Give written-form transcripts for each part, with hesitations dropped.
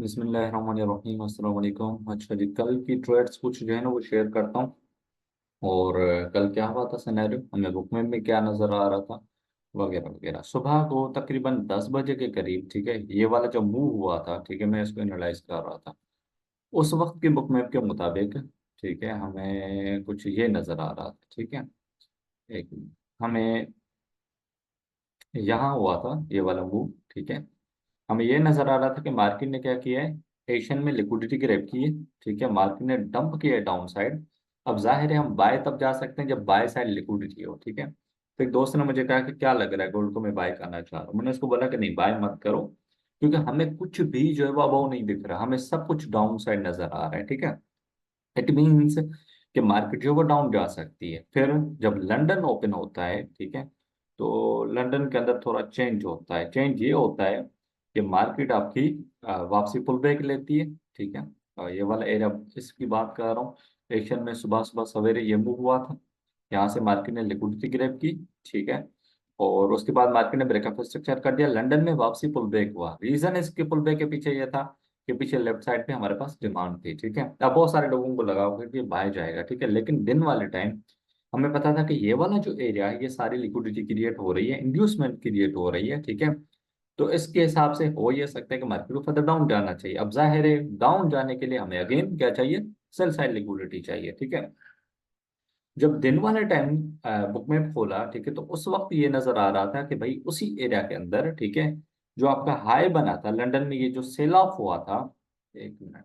बिस्मिल्लाहिर्रहमानिर्रहीम अस्सलाम वालेकुम। अच्छा जी, कल की ट्रेड्स कुछ जो है ना वो शेयर करता हूँ। और कल क्या हुआ था सिनेरियो, हमें बुक में क्या नज़र आ रहा था वगैरह वगैरह। सुबह को तकरीबन 10 बजे के करीब, ठीक है, ये वाला जो मूव हुआ था, ठीक है, मैं इसको एनालाइज कर रहा था। उस वक्त के बुक मैप के मुताबिक, ठीक है, हमें कुछ ये नज़र आ रहा था, ठीक है। एक मिनट। हमें यहाँ हुआ था ये वाला मूव, ठीक है। हमें ये नजर आ रहा था कि मार्केट ने क्या किया है, एशियन में लिक्विडिटी ग्रैब की है, ठीक है, मार्केट ने डंप किया है डाउन साइड। अब जाहिर है हम बाय तब जा सकते हैं जब बाय साइड लिक्विडिटी हो, ठीक है। तो एक दोस्त ने मुझे कहा कि क्या लग रहा है गोल्ड को मैं बाय करना चाह रहा हूँ। मैंने उसको बोला कि नहीं, बाय मत करो, क्योंकि हमें कुछ भी जो है वो अबाव नहीं दिख रहा, हमें सब कुछ डाउन साइड नजर आ रहा है, ठीक है। इट मीन्स कि मार्केट जो है वो डाउन जा सकती है। फिर जब लंदन ओपन होता है, ठीक है, तो लंदन के अंदर थोड़ा चेंज होता है। चेंज ये होता है कि मार्केट आपकी वापसी पुल बैक लेती है, ठीक है। ये वाला एरिया इसकी बात कर रहा हूँ। एशियन में सुबह सुबह सवेरे ये मूव हुआ था, यहाँ से मार्केट ने लिक्विडिटी ग्रैब की, ठीक है। और उसके बाद मार्केट ने ब्रेकअप स्ट्रक्चर कर दिया, लंदन में वापसी पुल बैक हुआ। रीजन इसके पुल बैक के पीछे ये था कि पीछे लेफ्ट साइड पे हमारे पास डिमांड थी, ठीक है। अब बहुत सारे लोगों को लगा होगा कि बाय जाएगा, ठीक है, लेकिन दिन वाले टाइम हमें पता था कि ये वाला जो एरिया है ये सारी लिक्विडिटी क्रिएट हो रही है, इंड्यूसमेंट क्रिएट हो रही है, ठीक है। तो इसके हिसाब से हो ये सकता है कि मार्केट को फर्दर डाउन जाना चाहिए। अब जाहिर है डाउन जाने के लिए हमें अगेन क्या चाहिए, सेल साइड लिक्विडिटी चाहिए, ठीक है। जब दिन वाले टाइम बुक में खोला, ठीक है, तो उस वक्त ये नजर आ रहा था कि भाई उसी एरिया के अंदर, ठीक है, जो आपका हाई बना था लंदन में, ये जो सेल ऑफ हुआ था, एक मिनट,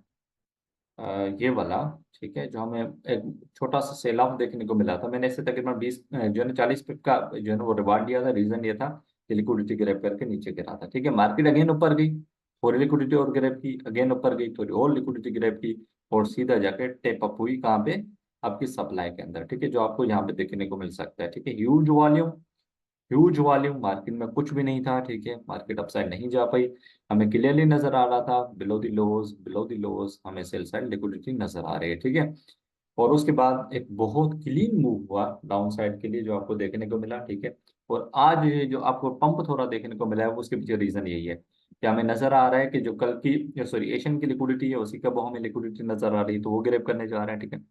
ये वाला, ठीक है, जो हमें एक छोटा सा सेल ऑफ देखने को मिला था। मैंने इसे तकरीबन 20 जो है ना 40 पिप का जो है ना वो रिवार्ड दिया था। रीजन ये था कि लिक्विडिटी ग्रैब करके नीचे गिरा था, ठीक है। मार्केट अगेन ऊपर गई, थोड़ी लिक्विडिटी और ग्रैब की, अगेन ऊपर गई, थोड़ी और लिक्विडिटी ग्रैब की, और सीधा जाके टेप अप हुई कहाँ पे, आपकी सप्लाई के अंदर, ठीक है, जो आपको यहाँ पे देखने को मिल सकता है, ठीक है। ह्यूज वॉल्यूम, मार्केट में कुछ भी नहीं था, ठीक है, मार्केट अपसाइड नहीं जा पाई। हमें क्लियरली नजर आ रहा था बिलो द लोज हमें सेल साइड लिक्विडिटी नजर आ रही है, ठीक है। और उसके बाद एक बहुत क्लीन मूव हुआ डाउन साइड के लिए जो आपको देखने को मिला, ठीक है। और आज ये जो आपको पंप थोड़ा देखने को मिला है, उसके पीछे रीजन यही है कि हमें नजर आ रहा है कि जो कल की सॉरी एशियन की लिक्विडिटी है उसी का बहुत हमें लिक्विडिटी नजर आ रही है, तो वो ग्रैब करने जा रहे हैं, ठीक है।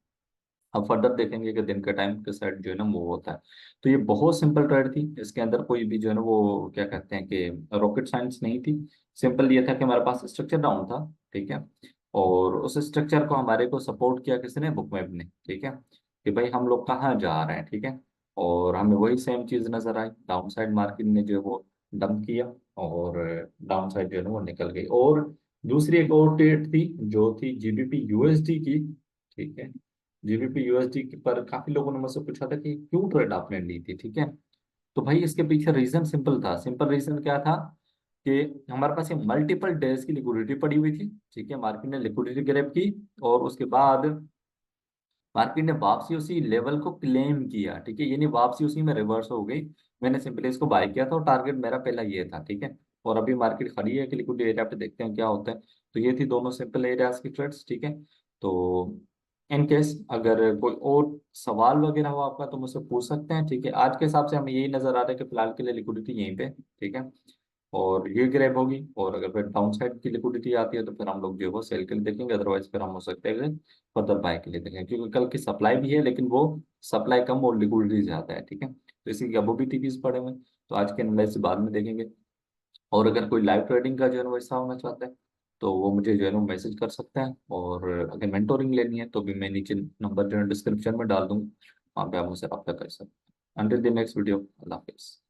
अब फर्दर देखेंगे कि दिन के टाइम के साइड जो है ना मूव होता है। तो ये बहुत सिंपल ट्रेड थी, इसके अंदर कोई भी जो है ना वो क्या कहते हैं कि रॉकेट साइंस नहीं थी। सिंपल ये था कि हमारे पास स्ट्रक्चर डाउन था, ठीक है। और उस स्ट्रक्चर को हमारे को सपोर्ट किया किसने, बुकमैप ने, ठीक है, कि भाई हम लोग कहाँ जा रहे हैं, ठीक है। और हमें वही सेम चीज नजर आई, डाउन साइड मार्केट ने जो है वो डंप किया, और डाउन साइड जो है ना वो निकल गई। और दूसरी एक और ट्रेड थी जो थी जीबीपी यूएसडी की, ठीक है। जीबीपी यूएसडी पर काफी लोगों ने मुझसे पूछा था कि क्यों ट्रेड आपने ली थी, ठीक है। तो भाई इसके पीछे रीजन सिंपल था। सिंपल रीजन क्या था कि हमारे पास ये मल्टीपल डेज की लिक्विडिटी पड़ी हुई थी, ठीक है। मार्केट ने लिक्विडिटी ग्रैब की, और उसके बाद मार्केट ने वापसी उसी लेवल को क्लेम किया, ठीक है, यानी वापसी उसी में रिवर्स हो गई। मैंने सिंपली इसको बाय किया था, और टारगेट मेरा पहला ये था, ठीक है। और अभी मार्केट खड़ी है कि लिक्विडिटी एरिया पे देखते हैं क्या होता है। तो ये थी दोनों सिंपल एरियाज की ट्रेड्स, ठीक है। तो इन केस अगर कोई और सवाल वगैरह हो आपका तो मुझसे पूछ सकते हैं, ठीक है। आज के हिसाब से हमें यही नजर आ रहा है कि फिलहाल के लिए लिक्विडिटी यहीं पे, ठीक है। और ये ग्रैब होगी, और अगर फिर डाउन साइड की लिक्विडिटी आती है तो फिर हम लोग जो है वो सेल के लिए देखेंगे, अदरवाइज फिर हम हो सकते हैं फर्दर बाय के लिए देखेंगे, क्योंकि कल की सप्लाई भी है लेकिन वो सप्लाई कम और लिक्विडिटी ज्यादा है, ठीक है। तो इसी के अबो भी टीपीज पड़े हुए हैं, तो आज के एनालिसिस बाद में देखेंगे। और अगर कोई लाइव ट्रेडिंग का जो है ना वो हिस्सा होना चाहता है तो वो मुझे जो है ना मैसेज कर सकते हैं। और अगर मेंटोरिंग लेनी है तो भी मैं नीचे नंबर जो है डिस्क्रिप्शन में डाल दूंगा, वहाँ पे आप मुझसे रब्ता कर सकते हैं। अंटिल द नेक्स्ट वीडियो, अल्लाह हाफिज़।